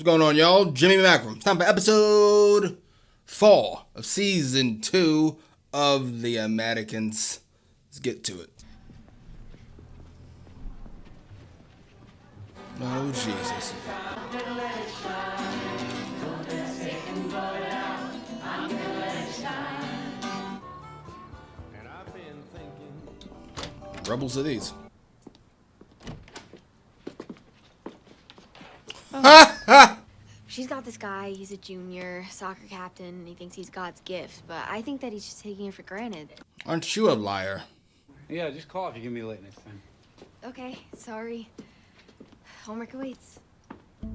going on, y'all? Jimmy Macrum. It's time for episode 4 of season 2 of the Americans. Let's get to it. Oh, Jesus. Rebels are these. She's got this guy, he's a junior soccer captain, and he thinks he's God's gift, but I think that he's just taking it for granted. Aren't you a liar? Yeah, just call if you can be late next time. Okay, sorry. Homework awaits. I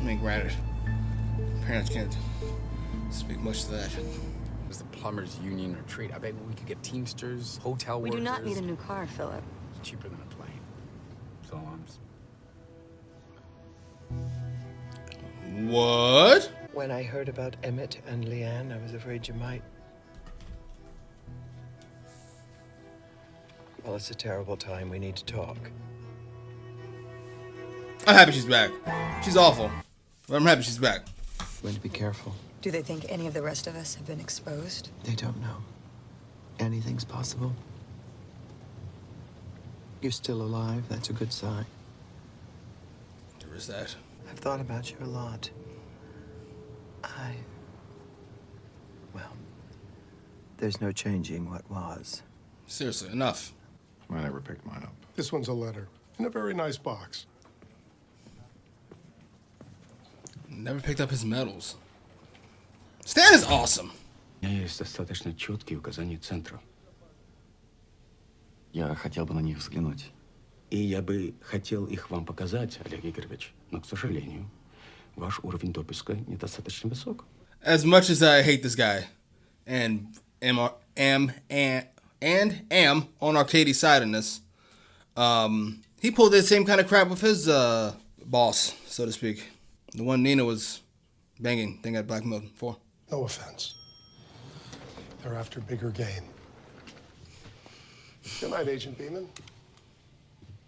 mean, granted, parents can't speak much to that. There's the plumbers union retreat. I bet we could get Teamsters, hotel workers. We do not need a new car, Philip. It's cheaper than a plane. So What? When I heard about Emmett and Leanne, I was afraid you might. Well, it's a terrible time. We need to talk. I'm happy she's back. She's awful, but I'm happy she's back. Going to be careful. Do they think any of the rest of us have been exposed? They don't know. Anything's possible. You're still alive. That's a good sign. There is that. I've thought about you a lot. Well, there's no changing what was. Seriously, enough. I never picked mine up. This one's a letter in a very nice box. Never picked up his medals. Stan is awesome. У меня есть достаточно четкие указания центра. Я хотел бы на них взглянуть. И я бы хотел их вам показать, Олег Игоревич. Но, к сожалению, ваш уровень допуска недостаточно высок. As much as I hate this guy, and am on Arcadie's side in this, he pulled that same kind of crap with his boss, so to speak. The one Nina was banging, thing got blackmailed for. No offense. They're after bigger game. Good night, Agent Beeman.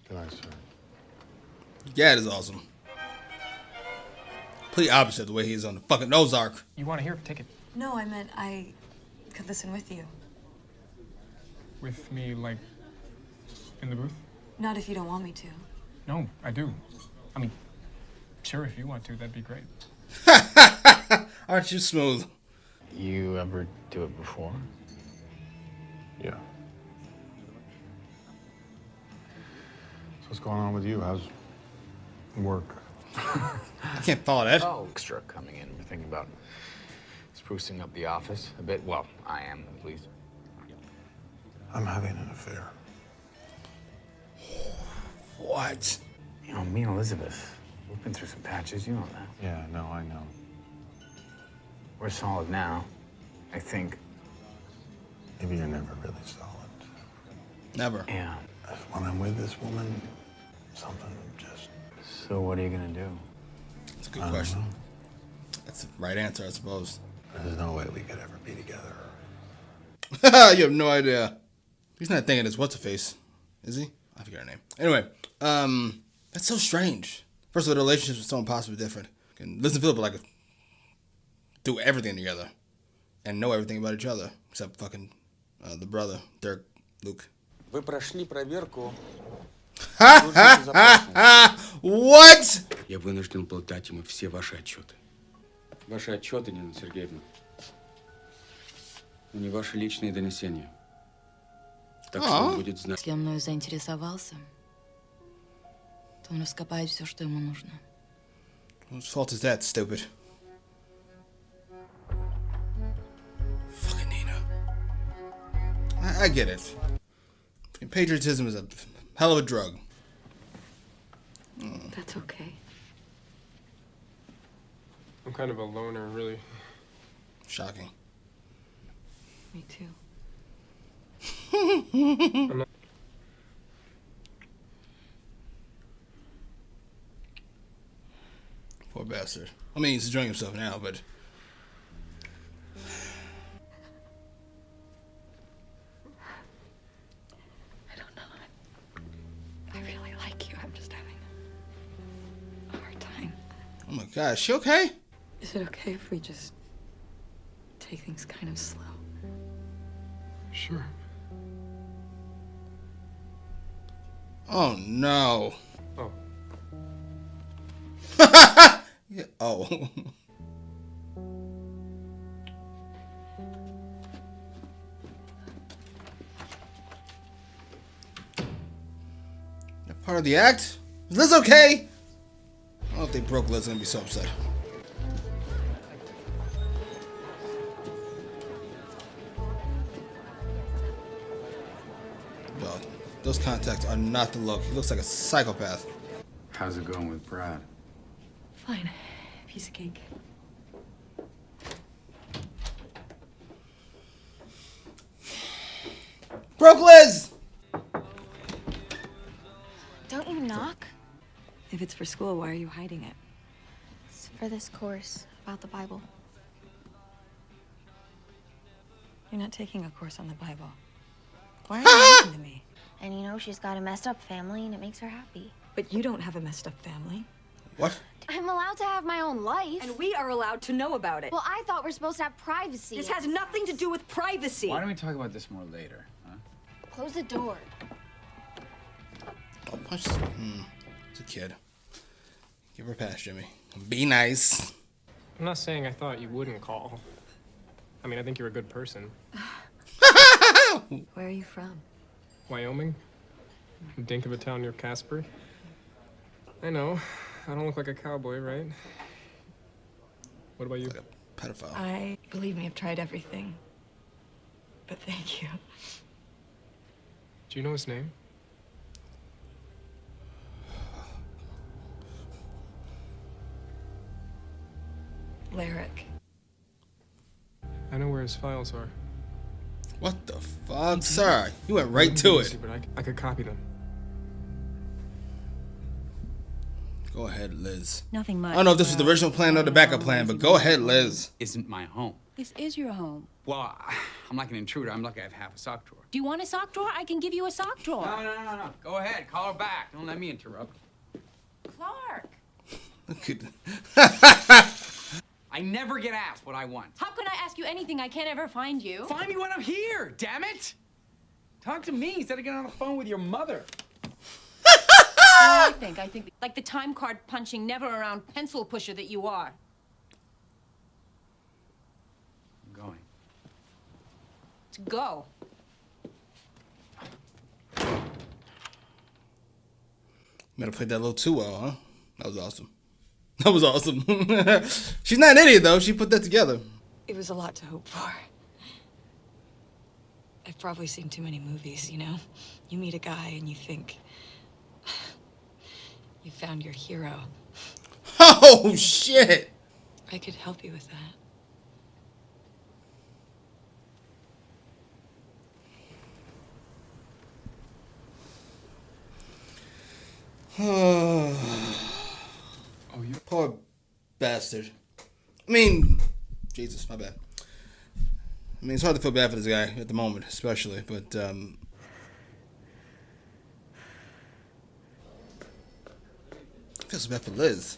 Good night, sir. Gad is awesome. Complete opposite of the way he is on the fucking Ozark. You want to hear? Take it. No, I meant I could listen with you. With me, like, in the booth? Not if you don't want me to. No, I do. I mean, sure, if you want to, that'd be great. Aren't you smooth? You ever do it before? Yeah. So what's going on with you? How's work? I can't follow that. Oh, extra coming in. We're thinking about sprucing up the office a bit. Well, I am, at least. I'm having an affair. What? You know, me and Elizabeth, we've been through some patches. You know that. Yeah, no, I know. We're solid now, I think. Maybe you're never really solid. Never. Yeah. When I'm with this woman, something just... So what are you gonna do? That's a good question. That's the right answer, I suppose. There's no way we could ever be together. You have no idea. He's not thinking it's what's-her-face, is he? I forget her name. Anyway, that's so strange. First of all, the relationships with someone possibly different. And listen to Philip like do everything together and know everything about each other except fucking the brother, Dirk, Luke. Вы прошли проверку. What? Я вынужден был дать ему все ваши отчеты. Ваши отчеты, Нина Сергеевна. Но не ваши личные донесения. Так что он будет знать. Если он мною заинтересовался, то он раскопает все, что ему нужно. Whose fault is that, stupid? Fucking Nina. I get it. Patriotism is a hell of a drug. That's okay. I'm kind of a loner, really. Shocking. Me too. Poor bastard. I mean, he's enjoying himself now, but... I don't know. I really like you. I'm just having God, is she okay? Is it okay if we just take things kind of slow? Sure. Oh no. Oh. Yeah, oh. That part of the act? Is Liz okay? I don't know if they broke Liz, gonna be so upset. Yo, those contacts are not the look. He looks like a psychopath. How's it going with Brad? Fine. Piece of cake. Broke Liz! Don't you knock? If it's for school, why are you hiding it? It's for this course about the Bible. You're not taking a course on the Bible. Why are you lying to me? And you know she's got a messed up family and it makes her happy. But you don't have a messed up family. What? I'm allowed to have my own life. And we are allowed to know about it. Well, I thought we're supposed to have privacy. This has nothing to do with privacy. Why don't we talk about this more later, huh? Close the door. Oh, punch this. It's a kid. Give her a pass, Jimmy. Be nice. I'm not saying I thought you wouldn't call. I mean, I think you're a good person. Where are you from? Wyoming? A dink of a town near Casper? I know. I don't look like a cowboy, right? What about you? Like a pedophile. Believe me, I've tried everything. But thank you. Do you know his name? Lyric. I know where his files are. What the fuck, sir? You went right to it. But I could copy them. Go ahead, Liz. Nothing much. I don't know if this was the original plan or the backup plan, but go ahead, Liz. Isn't my home. This is your home. Well, I'm like an intruder. I'm lucky I have half a sock drawer. Do you want a sock drawer? I can give you a sock drawer. No. Go ahead. Call her back. Don't let me interrupt. Clark. Look at I never get asked what I want. How can I ask you anything? I can't ever find you. Find me when I'm here, damn it! Talk to me instead of getting on the phone with your mother. I think like the time card punching, never around pencil pusher that you are. I'm going. To go. Might have played that a little too well, huh? That was awesome. That was awesome. She's not an idiot, though. She put that together. It was a lot to hope for. I've probably seen too many movies, you know? You meet a guy and you think you found your hero. Oh, shit. I could help you with that. Oh, you Poor bastard. I mean, Jesus, my bad. I mean, it's hard to feel bad for this guy at the moment, especially, but, I feel so bad for Liz.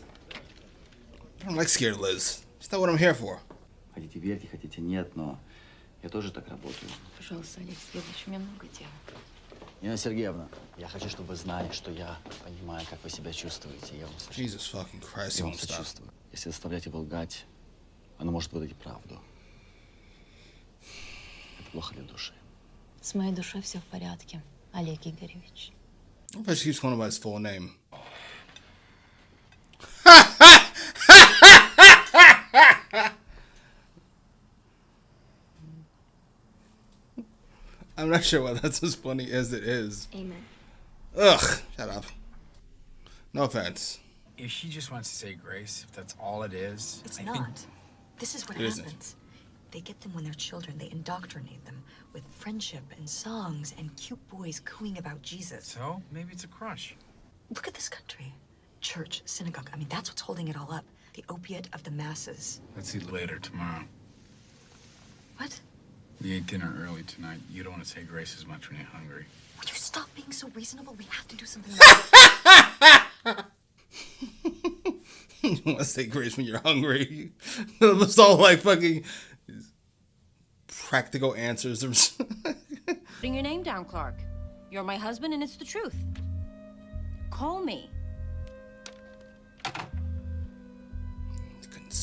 I don't like scared Liz. It's not what I'm here for. Хотите верьте, хотите нет, но я тоже так работаю. Пожалуйста, Алекс, следующий, у меня много дел. Нина Сергеевна, я хочу, чтобы вы знали, что я понимаю, как вы себя чувствуете. Я вам Jesus fucking Christ, he я вам won't stop. сочувствую. Если заставлять его лгать, она может выдать правду. Это плохо для души. С моей душой все в порядке, Олег Игоревич. I bet she keeps calling him by his full name. I'm not sure why that's as funny as it is. Amen. Ugh, shut up. No offense. If she just wants to say grace, if that's all it is, It's I not. think This is what It isn't. happens. They get them when they're children. They indoctrinate them with friendship and songs and cute boys cooing about Jesus. so. Maybe it's a crush. Look at this country. Church, synagogue. I mean, that's what's holding it all up. The opiate of the masses. Let's eat later tomorrow. What? We ate dinner early tonight. You don't want to say grace as much when you're hungry. Would you stop being so reasonable? We have to do something about it. You want to say grace when you're hungry. It's all like fucking practical answers. Putting your name down, Clark. You're my husband and it's the truth. Call me.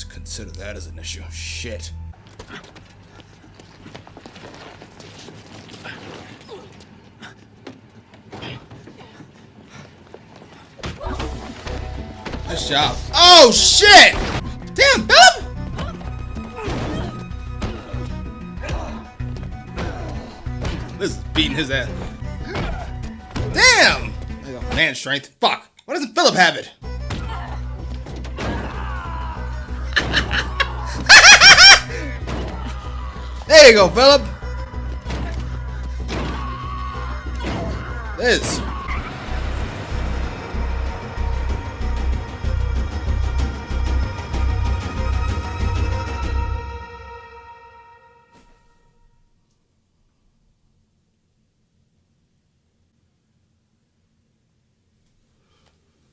Consider that as an issue. Shit. Nice job. Oh shit! Damn, Philip! This is beating his ass. Damn! There you go. Man strength. Fuck. Why doesn't Philip have it? There you go, Philip. Liz.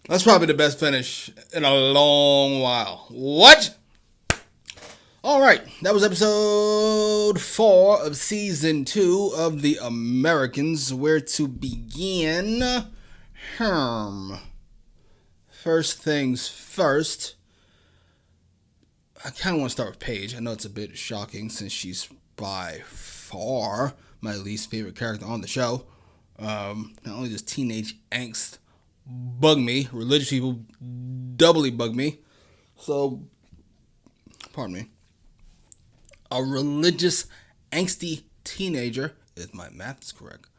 That's probably the best finish in a long while. What? All right, that was episode 4 of season 2 of The Americans. Where to begin? First things first. I kind of want to start with Paige. I know it's a bit shocking since she's by far my least favorite character on the show. Not only does teenage angst bug me, religious people doubly bug me. So, pardon me. A religious, angsty teenager, if my math is correct,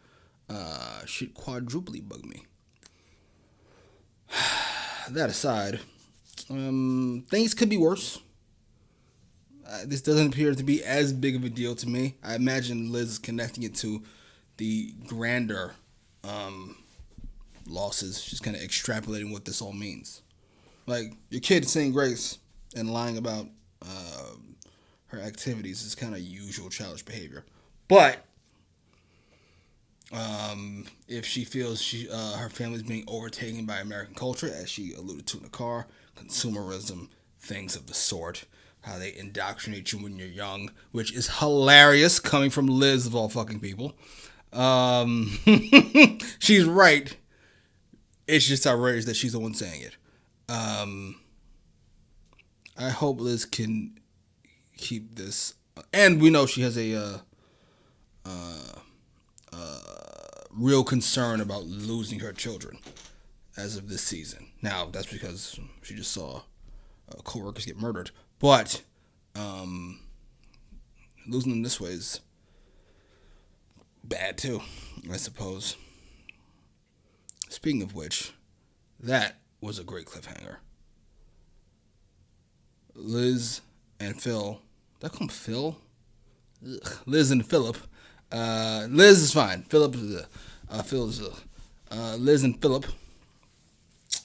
should quadruply bug me. That aside, things could be worse. This doesn't appear to be as big of a deal to me. I imagine Liz is connecting it to the grander losses. She's kind of extrapolating what this all means. Like, your kid saying grace and lying about her activities is kind of usual childish behavior. But if she feels her family's being overtaken by American culture, as she alluded to in the car, consumerism, things of the sort, how they indoctrinate you when you're young, which is hilarious coming from Liz of all fucking people. She's right. It's just outrageous that she's the one saying it. I hope Liz can keep this, and we know she has a real concern about losing her children as of this season. Now, that's because she just saw co-workers get murdered, but losing them this way is bad too, I suppose. Speaking of which, that was a great cliffhanger. Liz and Phil. Did I call him Phil? Ugh. Liz and Philip. Liz is fine. Philip is Phil is Liz and Philip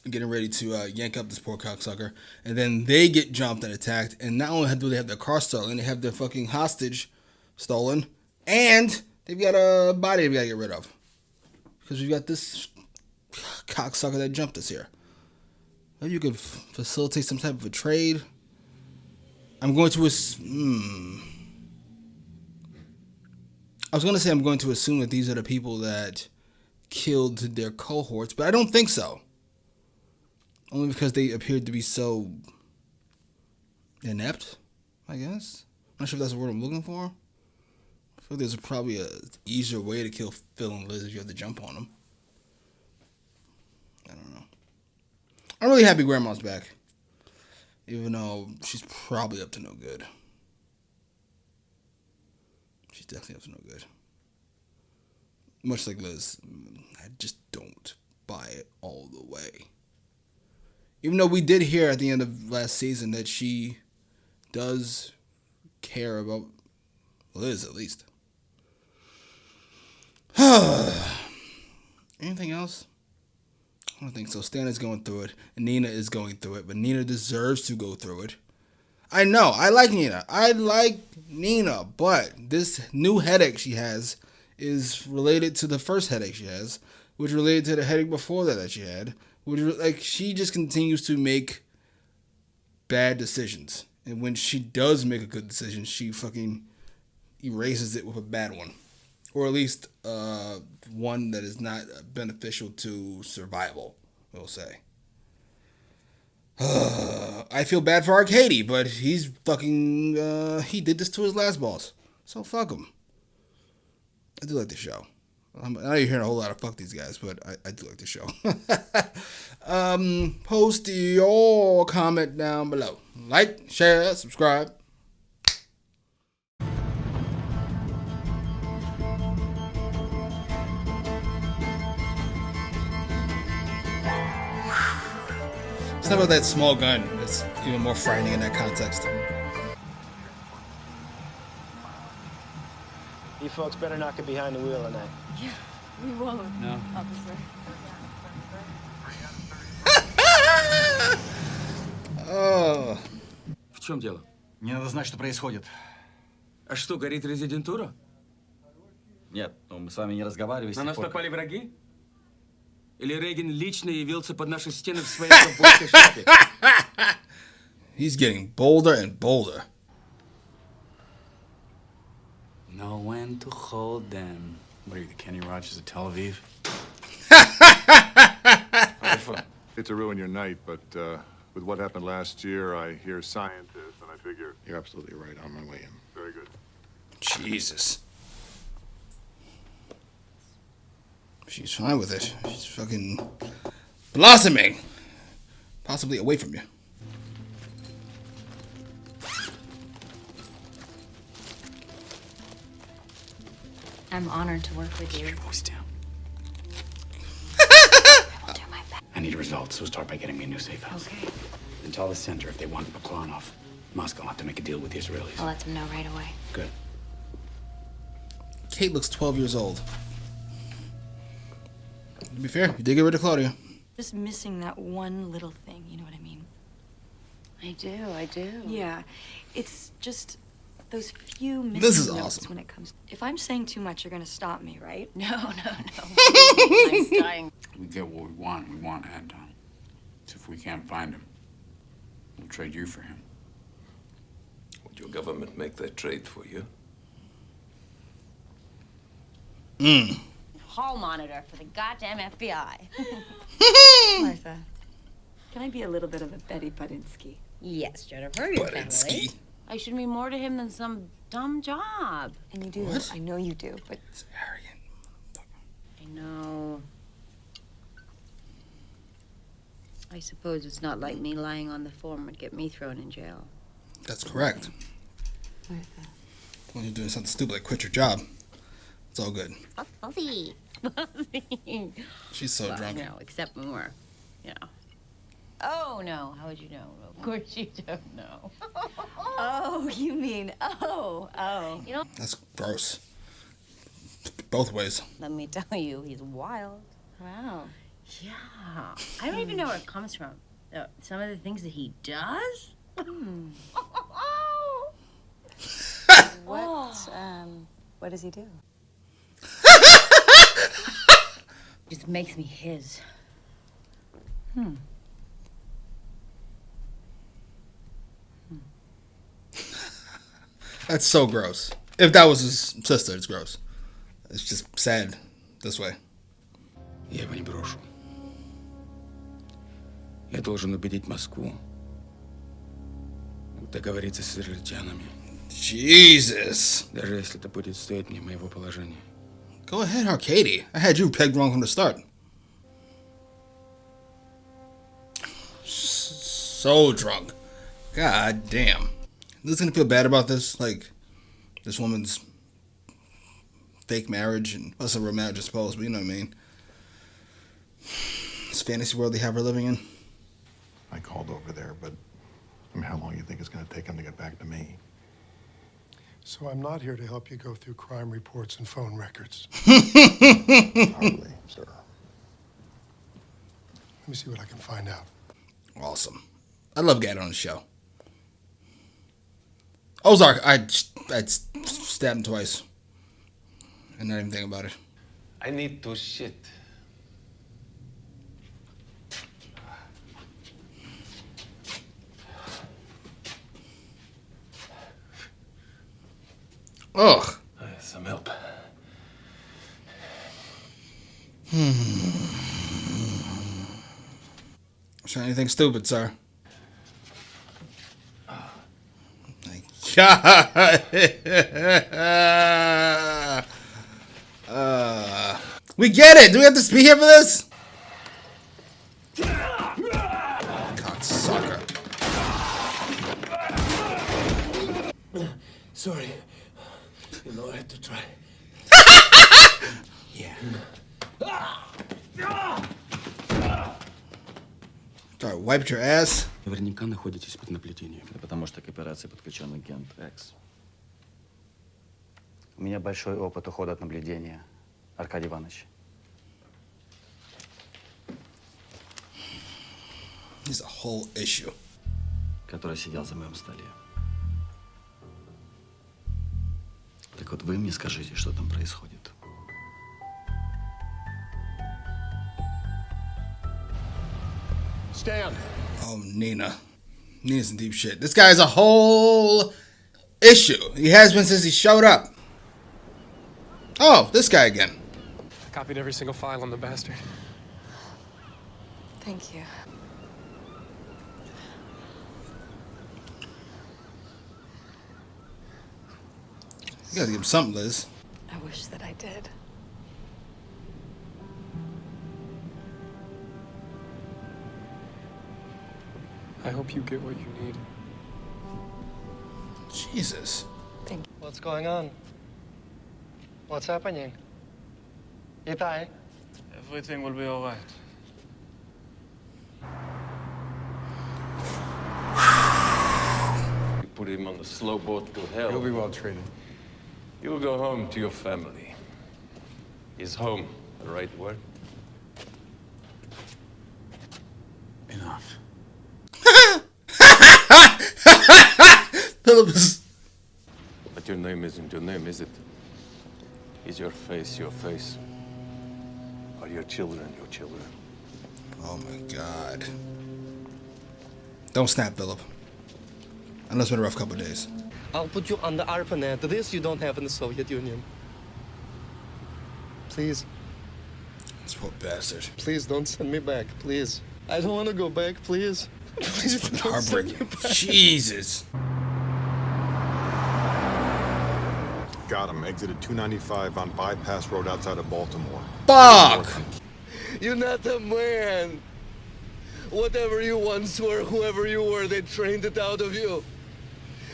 getting ready to yank up this poor cocksucker, and then they get jumped and attacked. And not only do they have their car stolen, they have their fucking hostage stolen, and they've got a body they've got to get rid of because we've got this cocksucker that jumped us here. Maybe you could facilitate some type of a trade. I'm going to I was going to say I'm going to assume that these are the people that killed their cohorts, but I don't think so. Only because they appeared to be so inept, I guess. I'm not sure if that's the word I'm looking for. I feel there's probably a easier way to kill Phil and Liz if you have to jump on them. I don't know. I'm really happy Grandma's back. Even though she's probably up to no good. She's definitely up to no good. Much like Liz, I just don't buy it all the way. Even though we did hear at the end of last season that she does care about Liz, at least. Anything else? I don't think so. Stan is going through it, and Nina is going through it, but Nina deserves to go through it. I know. I like Nina, but this new headache she has is related to the first headache she has, which related to the headache before that she had, which, like, she just continues to make bad decisions. And when she does make a good decision, she fucking erases it with a bad one. Or at least one that is not beneficial to survival, we'll say. I feel bad for Arcady, but he's fucking, he did this to his last boss. So fuck him. I do like the show. I know you're hearing a whole lot of fuck these guys, but I do like the show. Post your comment down below. Like, share, subscribe. It's not about that small gun. It's even more frightening in that context. You folks better not get behind the wheel tonight. Yeah, we won't, No. officer. Oh. В чем дело? Мне надо знать, что происходит. А что, горит резидентура? Нет, ну мы с вами не разговаривали с На тех нас пор, напали враги? Или Рейган лично явился под наши стены в своей ковбойской шапке? He's getting bolder and bolder. Know when to hold them. What are you, the Kenny Rogers of Tel Aviv? Hate to ruin your night, but with what happened last year, I hear scientists, and I figure You're absolutely right. On my way in. very good. Jesus. She's fine with it. She's fucking blossoming. Possibly away from you. I'm honored to work with you. Keep your voice down. I'll do my best. I need results, so start by getting me a new safe house. Okay. Then tell the center if they want Baklanov. Moscow will have to make a deal with the Israelis. I'll let them know right away. Good. Kate looks 12 years old. To be fair, you did get rid of Claudia. Just missing that one little thing, you know what I mean? I do. Yeah, it's just those few missing This is notes awesome. when it comes. If I'm saying too much, you're gonna stop me, right? No. I'm dying. We get what we want Anton. So if we can't find him, we'll trade you for him. Would your government make that trade for you? Hall monitor for the goddamn FBI. Martha, can I be a little bit of a Betty Budinsky? Yes, Jennifer, you can. Budinsky. I should be more to him than some dumb job. And you do. What? I know you do, but It's arrogant. I know. I suppose it's not like me lying on the form would get me thrown in jail. That's correct. Martha. When you're doing something stupid like quit your job, it's all good. Fuzzy. She's so drunk. You know, except when we're, you know. Oh, no. How would you know? Of course you don't know. Oh, you mean, oh. You know, That's gross. Both ways. let me tell you, he's wild. Wow. Yeah. I don't even know where it comes from. Some of the things that he does? What does he do? Just makes me his. That's so gross. If that was his sister, it's gross. It's just sad this way. Я его не брошу. Я должен убедить Москву договориться с израильтянами. Jesus. Даже если это будет стоить мне моего положения. Go ahead, Arcady. I had you pegged wrong from the start. So drunk. God damn. Liz gonna feel bad about this? Like, this woman's fake marriage, and well, it's a real marriage, I suppose, but you know what I mean. This fantasy world they have her living in. I called over there, but I mean, how long do you think it's going to take him to get back to me? So I'm not here to help you go through crime reports and phone records. Hardly, sir. Let me see what I can find out. Awesome. I love Gad on the show. Ozark, I'd stab him twice. And not even think about it. I need to shit. Ugh. Some help. Try anything stupid, sir. God. We get it. Do we have to be here for this? Cocksucker. Sorry. You know, I had to try. Yeah. Sorry, wiped your ass? Наверняка находитесь под наблюдением. Да потому что к операции подключен агент X. У меня большой опыт ухода от наблюдения, Аркадий Иванович. He's a whole issue. Который сидел за моем столе. Так вот, вы мне скажите, что там происходит. Stand. Oh, Nina. Nina's in deep shit. This guy's a whole issue. He has been since he showed up. Oh, this guy again. I copied every single file on the bastard. Thank you. You gotta give him something, Liz. I wish that I did. I hope you get what you need. Jesus. What's going on? What's happening? Itai? Everything will be all right. You put him on the slow boat to hell. He'll be well treated. You will go home to your family. Is home the right word? Enough. Phillips. But your name isn't your name, is it? Is your face your face? Are your children your children? Oh my God. Don't snap, Philip. I know it's been a rough couple of days. I'll put you on the ARPANET. This you don't have in the Soviet Union. Please. This poor bastard. Please don't send me back, please. I don't want to go back, please. Please don't send me Heartbreaking. back. Jesus. Got him. Exited 295 on Bypass Road outside of Baltimore. Fuck! You're not a man. Whatever you once were, whoever you were, they trained it out of you.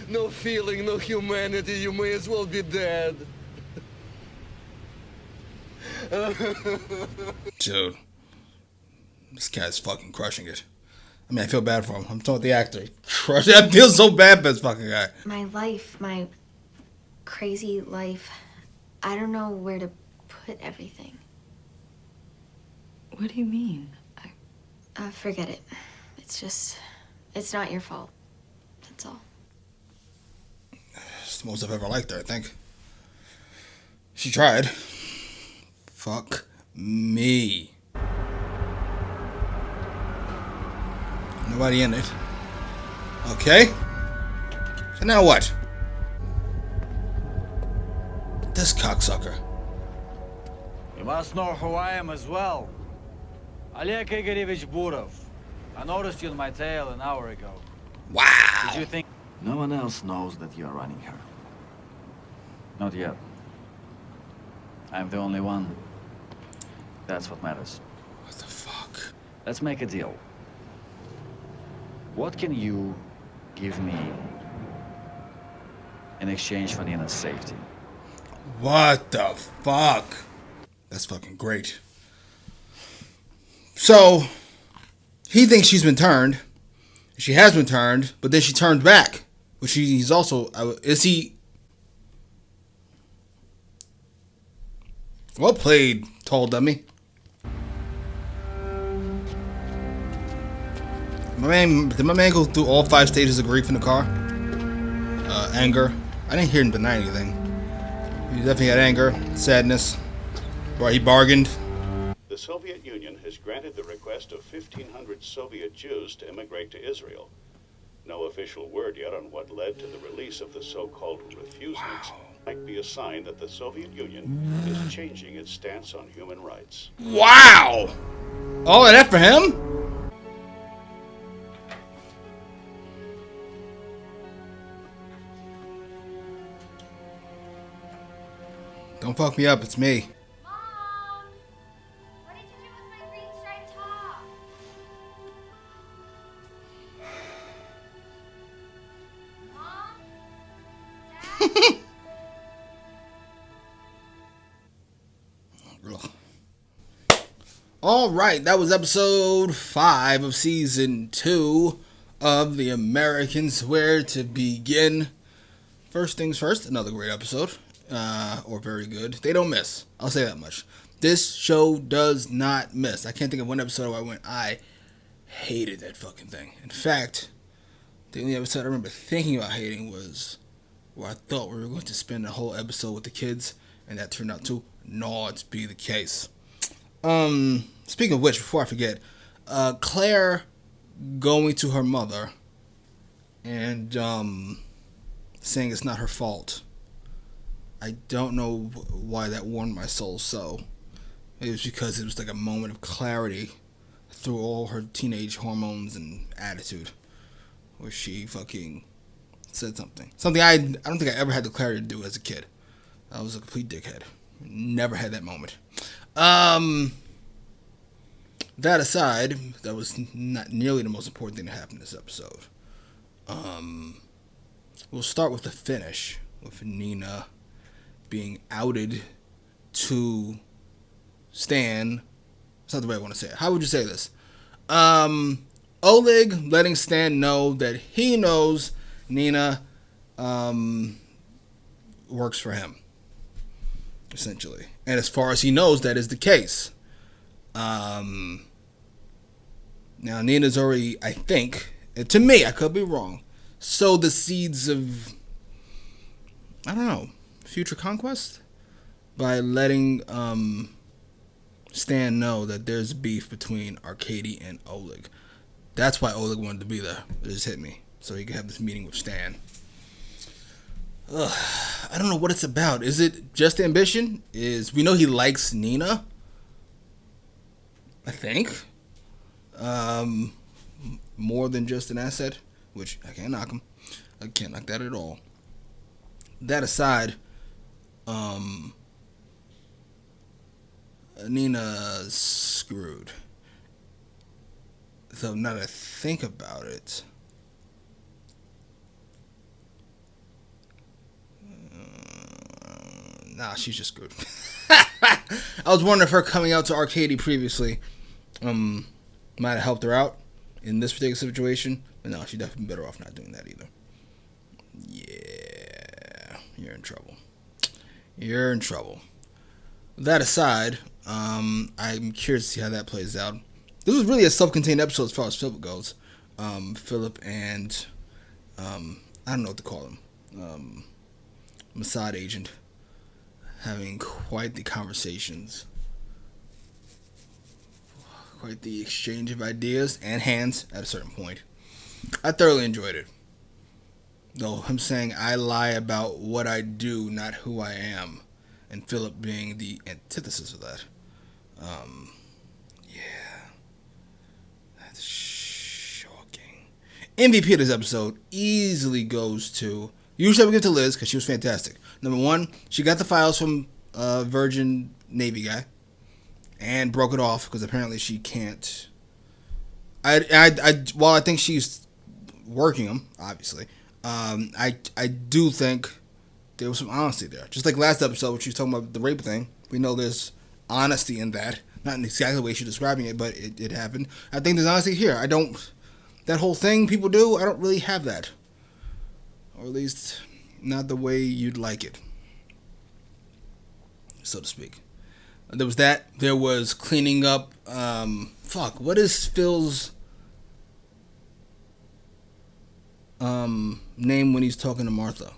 No feeling, no humanity. You may as well be dead. Dude. This guy's fucking crushing it. I mean, I feel bad for him. I'm talking about the actor. Crush it. I feel so bad for this fucking guy. My life, my crazy life, I don't know where to put everything. What do you mean? Forget it. It's not your fault. That's all. It's the most I've ever liked her, I think. She tried. Fuck me. Nobody in it. Okay. So now what? This cocksucker. You must know who I am as well. Oleg Igorevich Burov. I noticed you in my tail an hour ago. Wow. Did you think no one else knows that you're running her? Not yet. I'm the only one. That's what matters. What the fuck? Let's make a deal. What can you give me in exchange for Nina's safety? What the fuck? That's fucking great. So, he thinks she's been turned. She has been turned, but then she turned back. Which he's also... Is he... Well played, tall dummy. Did my man go through all 5 stages of grief in the car? Anger. I didn't hear him deny anything. He definitely had anger, sadness. Why he bargained. The Soviet Union has granted the request of 1,500 Soviet Jews to immigrate to Israel. No official word yet on what led to the release of the so-called refuseniks, might be a sign that the Soviet Union is changing its stance on human rights. Wow! All of that for him? Don't fuck me up, it's me. Mom! What did you do with my green striped top? All right, that was episode 5 of season 2 of The Americans. Where to begin? First things first, another great episode, or very good. They don't miss. I'll say that much. This show does not miss. I can't think of one episode where I hated that fucking thing. In fact, the only episode I remember thinking about hating was where I thought we were going to spend a whole episode with the kids, and that turned out to not be the case. Speaking of which, before I forget, Claire going to her mother and saying it's not her fault. I don't know why that warmed my soul so. It was because it was like a moment of clarity through all her teenage hormones and attitude, where she fucking said something. Something I don't think I ever had the clarity to do as a kid. I was a complete dickhead. Never had that moment. That aside, that was not nearly the most important thing that happened in this episode. We'll start with the finish, with Nina being outed to Stan. That's not the way I want to say it. How would you say this? Oleg letting Stan know that he knows Nina works for him, essentially. And as far as he knows, that is the case. Now, Nina's already, I think, to me, I could be wrong, sowed the seeds of, I don't know, future conquest? By letting Stan know that there's beef between Arkady and Oleg. That's why Oleg wanted to be there. It just hit me. So he could have this meeting with Stan. I don't know what it's about. Is it just ambition? We know he likes Nina? I think. More than just an asset, which I can't knock him. I can't knock that at all. That aside, Nina's screwed. So now that I think about it, nah, she's just screwed. I was wondering if her coming out to Arkady previously might have helped her out in this particular situation, but no, she's definitely better off not doing that either. Yeah, you're in trouble. You're in trouble. That aside, I'm curious to see how that plays out. This was really a self-contained episode as far as Philip goes. Philip and I don't know what to call him, Mossad agent, having quite the conversations. Quite the exchange of ideas and hands at a certain point. I thoroughly enjoyed it. Though him saying, I lie about what I do, not who I am. And Philip being the antithesis of that. Yeah. That's shocking. MVP of this episode easily goes to, usually I would give it to Liz because she was fantastic. Number one, she got the files from Virgin Navy guy. And broke it off because apparently she can't. While I think she's working them, obviously, I do think there was some honesty there. Just like last episode, when she was talking about the rape thing, we know there's honesty in that. Not in exactly the way she's describing it, but it happened. I think there's honesty here. That whole thing people do, I don't really have that. Or at least, not the way you'd like it, so to speak. There was that. There was cleaning up. What is Phil's name when he's talking to Martha?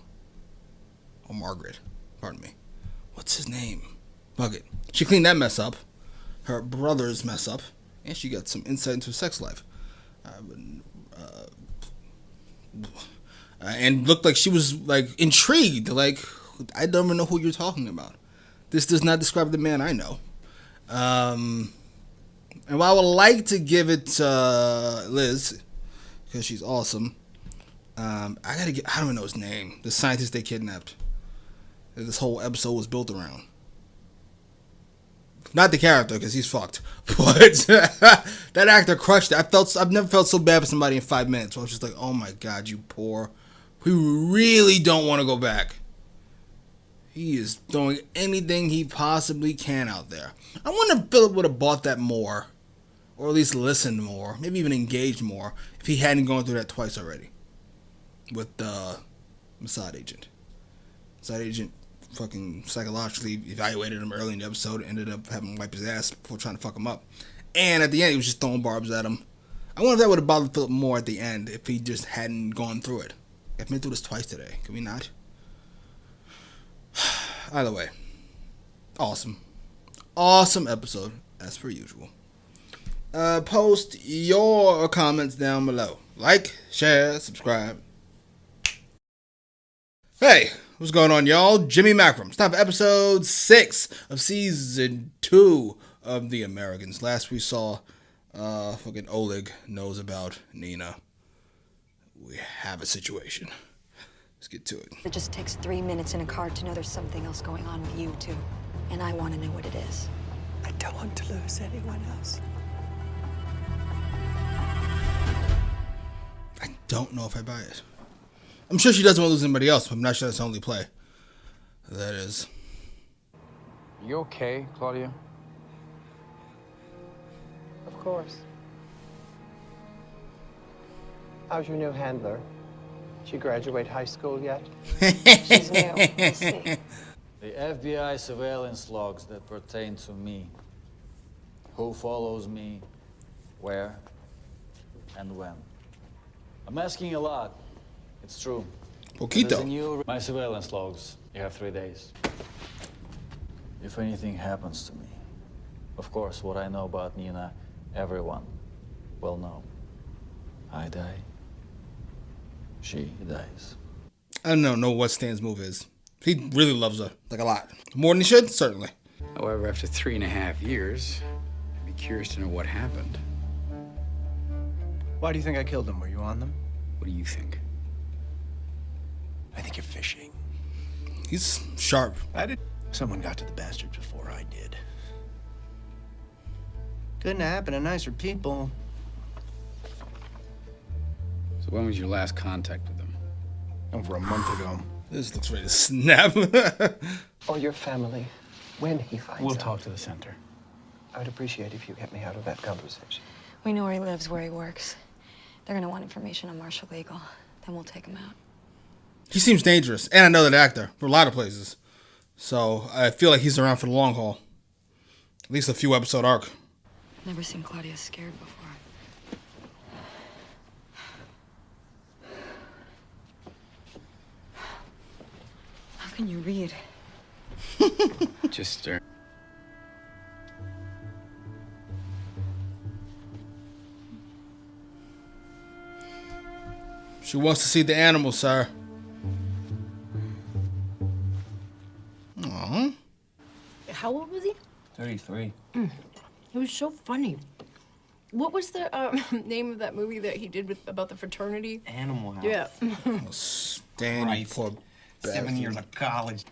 Or Margaret. Pardon me. What's his name? Fuck it. She cleaned that mess up. Her brother's mess up. And she got some insight into her sex life. And looked like she was like intrigued. Like, I don't even know who you're talking about. This does not describe the man I know. And while I would like to give it to Liz, because she's awesome, I don't even know his name. The scientist they kidnapped. That this whole episode was built around. Not the character, because he's fucked. But that actor crushed it. I've never felt so bad for somebody in 5 minutes. I was just like, oh my god, you poor. We really don't want to go back. He is throwing anything he possibly can out there. I wonder if Philip would have bought that more. Or at least listened more. Maybe even engaged more. If he hadn't gone through that twice already. With the Mossad agent. Mossad agent fucking psychologically evaluated him early in the episode. Ended up having him wipe his ass before trying to fuck him up. And at the end, he was just throwing barbs at him. I wonder if that would have bothered Philip more at the end. If he just hadn't gone through it. I've been through this twice today. Can we not? Either way. Awesome. Awesome episode. As per usual. Post your comments down below. Like, share, subscribe. Hey, what's going on, y'all? Jimmy Macram. It's time for episode 6 of season 2 of The Americans. Last we saw, fucking Oleg knows about Nina. We have a situation. Let's get to it. It just takes 3 minutes in a car to know there's something else going on with you, too. And I want to know what it is. I don't want to lose anyone else. I don't know if I buy it. I'm sure she doesn't want to lose anybody else, but I'm not sure that's the only play. That is. You okay, Claudia? Of course. How's your new handler? She graduate high school yet? She's new. We'll see. The FBI surveillance logs that pertain to me. Who follows me, where, and when. I'm asking a lot. It's true. Poquito. My surveillance logs. You have 3 days. If anything happens to me, of course, what I know about Nina, everyone will know. I die. She dies. I don't know what Stan's move is. He really loves her, like a lot. More than he should, certainly. However, after 3.5 years, I'd be curious to know what happened. Why do you think I killed him? Were you on them? What do you think? I think you're fishing. He's sharp. Someone got to the bastards before I did. Couldn't happen to nicer people. So when was your last contact with them? Over a month ago. This looks ready to snap. Or your family, when he finds out. We'll talk to the center. I would appreciate if you get me out of that conversation. We know where he lives, where he works. They're gonna want information on Marshall Legal. Then we'll take him out. He seems dangerous, and I know that actor for a lot of places. So I feel like he's around for the long haul. At least a few episode arc. Never seen Claudia scared before. How can you read? Just stare. She wants to see the animals, sir. Aww. How old was he? 33. It was so funny. What was the name of that movie that he did about the fraternity? Animal House. Yeah. Stan, you poor bastard. 7 years of college.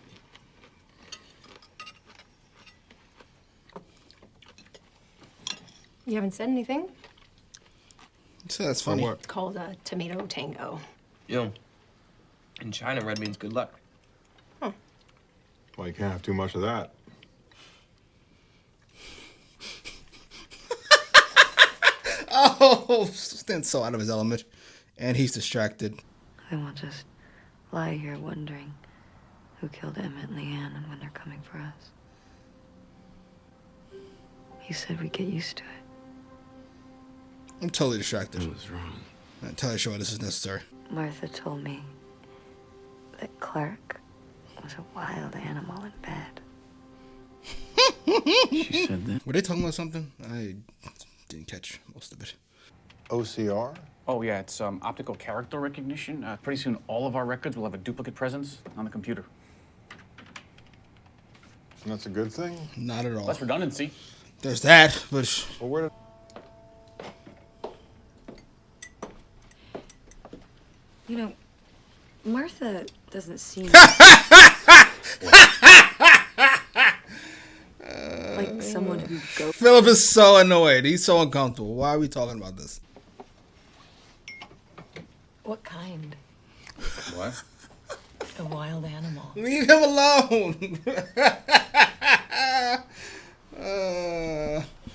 You haven't said anything? So that's funny. It's called a tomato tango. Yeah. In China, red means good luck. Well, you can't have too much of that. Oh, Stan's so out of his element. And he's distracted. I won't just lie here wondering who killed Emmett and Leanne and when they're coming for us. He said we'd get used to it. I'm totally distracted. What was wrong? I'm not entirely sure why this is necessary. Martha told me that Clark was a wild animal in bed. She said that? Were they talking about something? I didn't catch most of it. OCR? Oh, yeah, it's optical character recognition. Pretty soon, all of our records will have a duplicate presence on the computer. And that's a good thing? Not at all. Less redundancy. There's that, but... Well, where did... You know, Martha doesn't seem like someone who goes. Philip is so annoyed. He's so uncomfortable. Why are we talking about this? What kind? What? A wild animal. Leave him alone.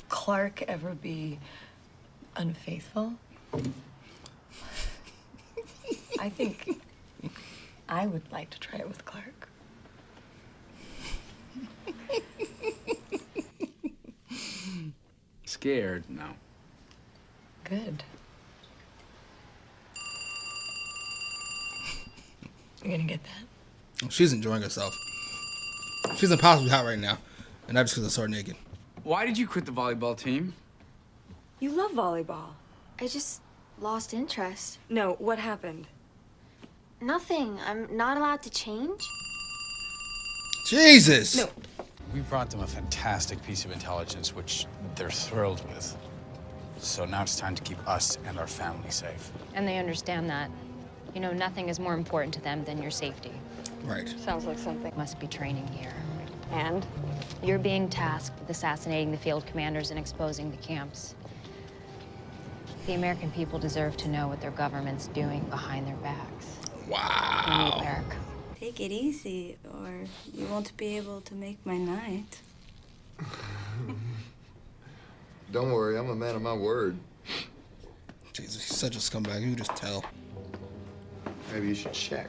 Clark ever be unfaithful? I think I would like to try it with Clark. Scared? No. Good. You're gonna get that? She's enjoying herself. She's impossibly hot right now. And not just because I saw her naked. Why did you quit the volleyball team? You love volleyball. I just lost interest. No, what happened? Nothing. I'm not allowed to change? Jesus! No. We brought them a fantastic piece of intelligence, which they're thrilled with. So now it's time to keep us and our family safe. And they understand that. You know, nothing is more important to them than your safety. Right. Sounds like something must be training here. And? You're being tasked with assassinating the field commanders and exposing the camps. The American people deserve to know what their government's doing behind their backs. Wow. Eric. Take it easy, or you won't be able to make my night. Don't worry, I'm a man of my word. Jesus, he's such a scumbag. You can just tell. Maybe you should check.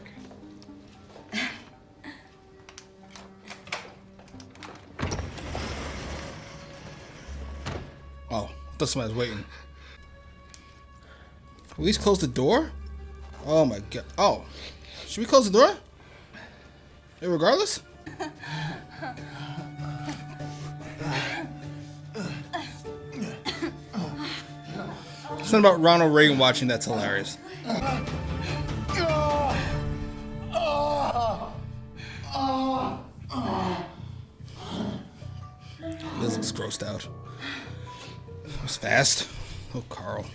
Oh, I thought somebody was waiting. At least close the door? Oh my god. Oh. Should we close the door? Regardless? Something about Ronald Reagan watching that's hilarious. Liz looks grossed out. That was fast. Oh, Carl.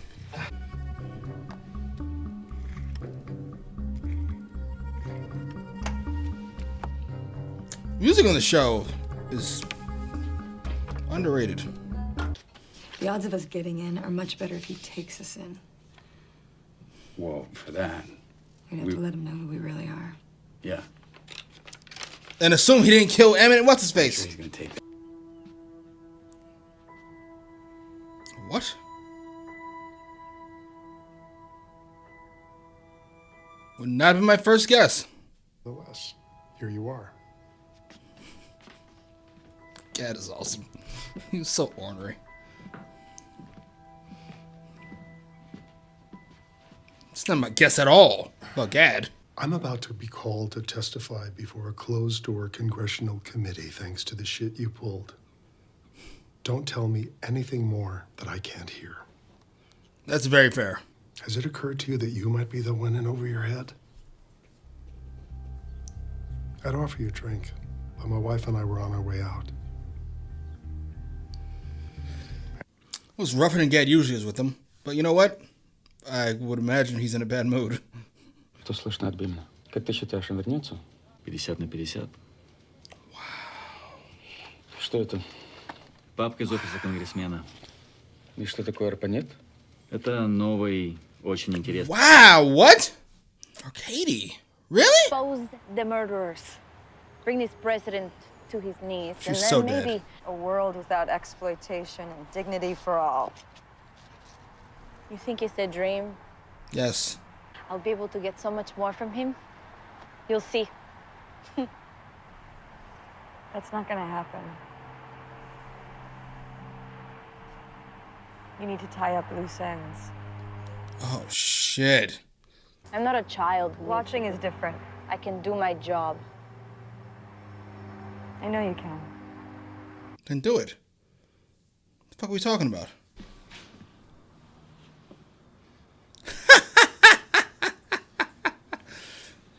Music on the show is underrated. The odds of us getting in are much better if he takes us in. Well, for that, We'd have to let him know who we really are. yeah. And assume he didn't kill Emmett. What's his face? Sure he's gonna take that. What? Would not have been my first guess. Nonetheless, here you are. Gad is awesome. He was so ornery. It's not my guess at all about Gad. I'm about to be called to testify before a closed-door congressional committee thanks to the shit you pulled. Don't tell me anything more that I can't hear. That's very fair. Has it occurred to you that you might be the one in over your head? I'd offer you a drink, but my wife and I were on our way out. It was rougher than Gad usually is with him. But you know what? I would imagine he's in a bad mood. Что слышно от Бимна? Как ты считаешь, он вернется? 50/50. Что это? Папка из офиса конгрессмена. И что такое арпанет? Это новый, очень интересный. Wow, what? Arcady? Really? Expose the murderers. Bring this president to his knees. She's and then so maybe dead. a world without exploitation and dignity for all. You think it's a dream? Yes. I'll be able to get so much more from him. You'll see. That's not gonna happen. You need to tie up loose ends. Oh, shit. I'm not a child. Watching is different. I can do my job. I know you can. Then do it. What the fuck are we talking about?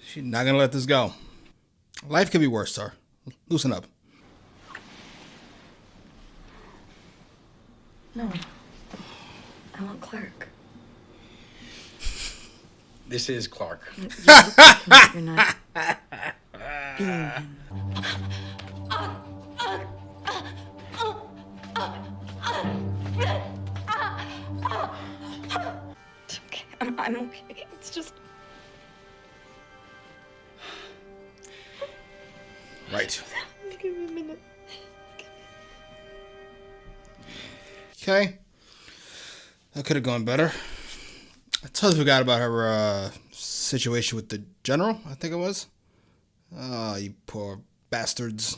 She's not gonna let this go. Life could be worse, sir. Loosen up. No. I want Clark. This is Clark. You're not being him. It's okay. I'm okay. It's just. Right. Give me a minute. Okay. That could have gone better. I totally forgot about her situation with the general, I think it was. Oh, you poor bastards.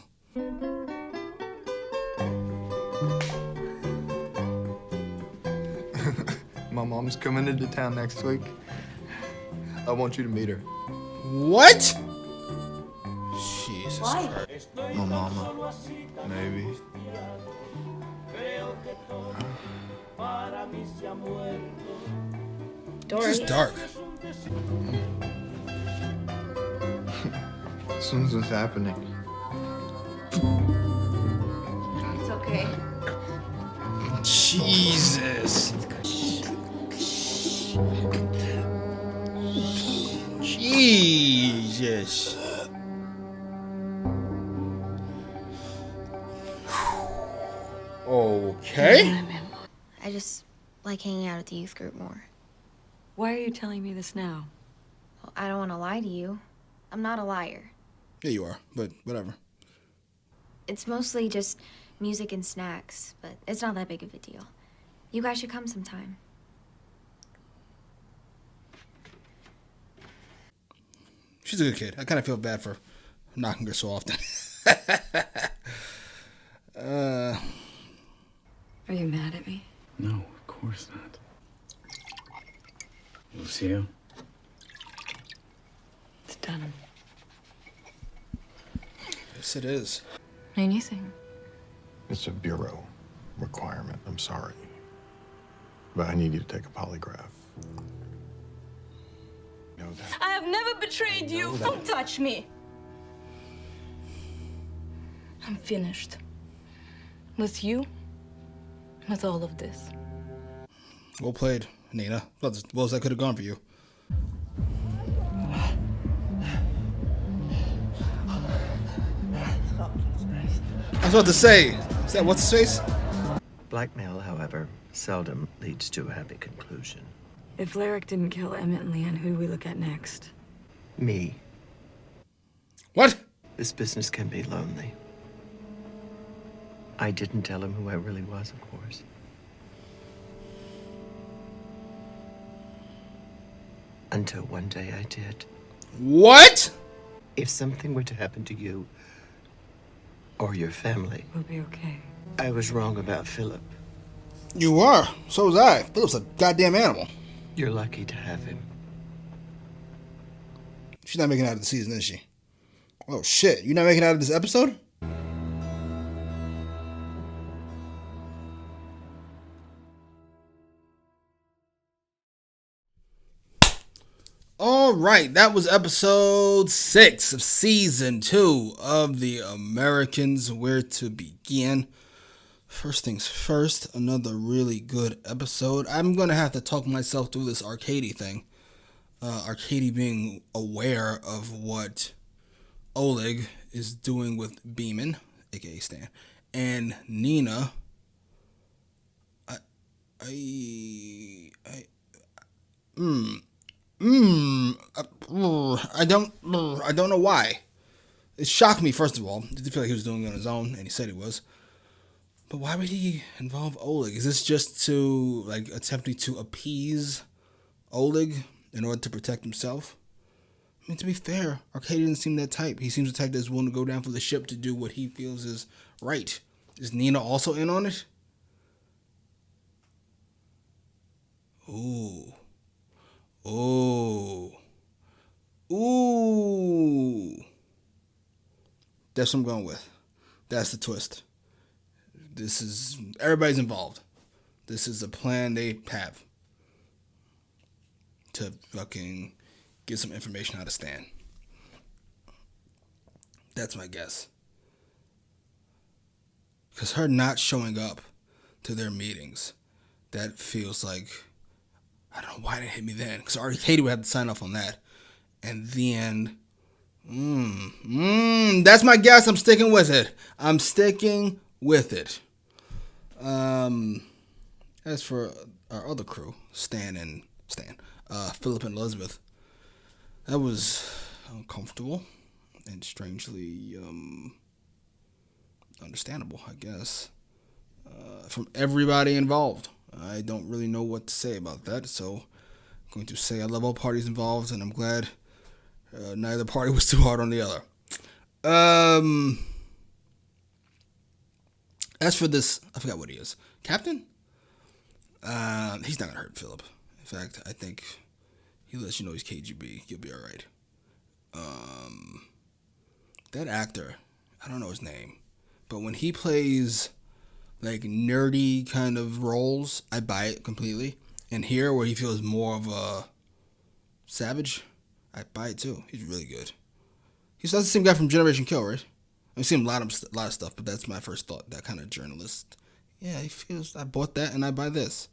My mom's coming into town next week. I want you to meet her. What? Jesus Christ. My mama. Maybe. This is dark. This one's what's happening. It's okay. Jesus. Jesus. Okay. I just like hanging out at the youth group more. Why are you telling me this now? Well, I don't want to lie to you. I'm not a liar. Yeah, you are, but whatever. It's mostly just music and snacks, but it's not that big of a deal. You guys should come sometime. She's a good kid. I kind of feel bad for knocking her so often. Are you mad at me? No, of course not. Lucia? It's done. Yes, it is. Anything. It's a bureau requirement. I'm sorry. But I need you to take a polygraph. Know that. I have never betrayed you. Don't touch me. I'm finished. With you. With all of this. Well played, Nina. Well as well as that could have gone for you. I was about to say, is that what's his face? Blackmail, however, seldom leads to a happy conclusion. If Larrick didn't kill Emmett and Leanne, who do we look at next? Me. What? This business can be lonely. I didn't tell him who I really was, of course. Until one day I did. What? If something were to happen to you or your family, We'll be okay. I was wrong about Philip. You are. So was I. Philip's a goddamn animal. You're lucky to have him. She's not making it out of the season, is she? Oh shit. You're not making it out of this episode? All right, that was episode 6 of season 2 of The Americans. Where to begin? First things first, another really good episode. I'm going to have to talk myself through this Arcady thing. Arcady being aware of what Oleg is doing with Beeman, aka Stan, and Nina. I don't know why. It shocked me, first of all. I did feel like he was doing it on his own, and he said he was. But why would he involve Oleg? Is this just to, like, attempting to appease Oleg in order to protect himself? I mean, to be fair, Arcady didn't seem that type. He seems the type that's willing to go down for the ship to do what he feels is right. Is Nina also in on it? Ooh. That's what I'm going with. That's the twist. This is, everybody's involved. This is a plan they have to fucking get some information out of Stan. That's my guess. Because her not showing up to their meetings. That feels like, I don't know why it didn't hit me then, because Ari Katie would have to sign off on that. And then, that's my guess. I'm sticking with it. As for our other crew, Philip and Elizabeth, that was uncomfortable and strangely understandable, I guess, from everybody involved. I don't really know what to say about that, so I'm going to say I love all parties involved, and I'm glad neither party was too hard on the other. As for this, I forgot what he is. Captain? He's not going to hurt Philip. In fact, I think he lets you know he's KGB. You'll be all right. That actor, I don't know his name, but when he plays like nerdy kind of roles, I buy it completely. And here, where he feels more of a savage, I buy it too. He's really good. He's the same guy from Generation Kill, right? I've seen a lot of stuff, but that's my first thought. That kind of journalist. Yeah, he feels. I bought that, and I buy this.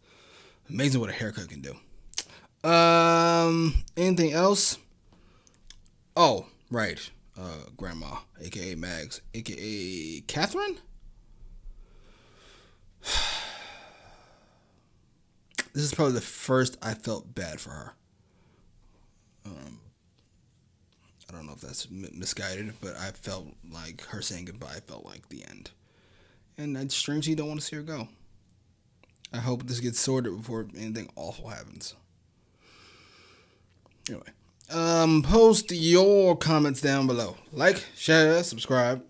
Amazing what a haircut can do. Anything else? Oh, right. Grandma, aka Mags, aka Catherine. This is probably the first I felt bad for her. I don't know if that's misguided, but I felt like her saying goodbye felt like the end. And I strangely don't want to see her go. I hope this gets sorted before anything awful happens. Anyway, post your comments down below. Like, share, subscribe.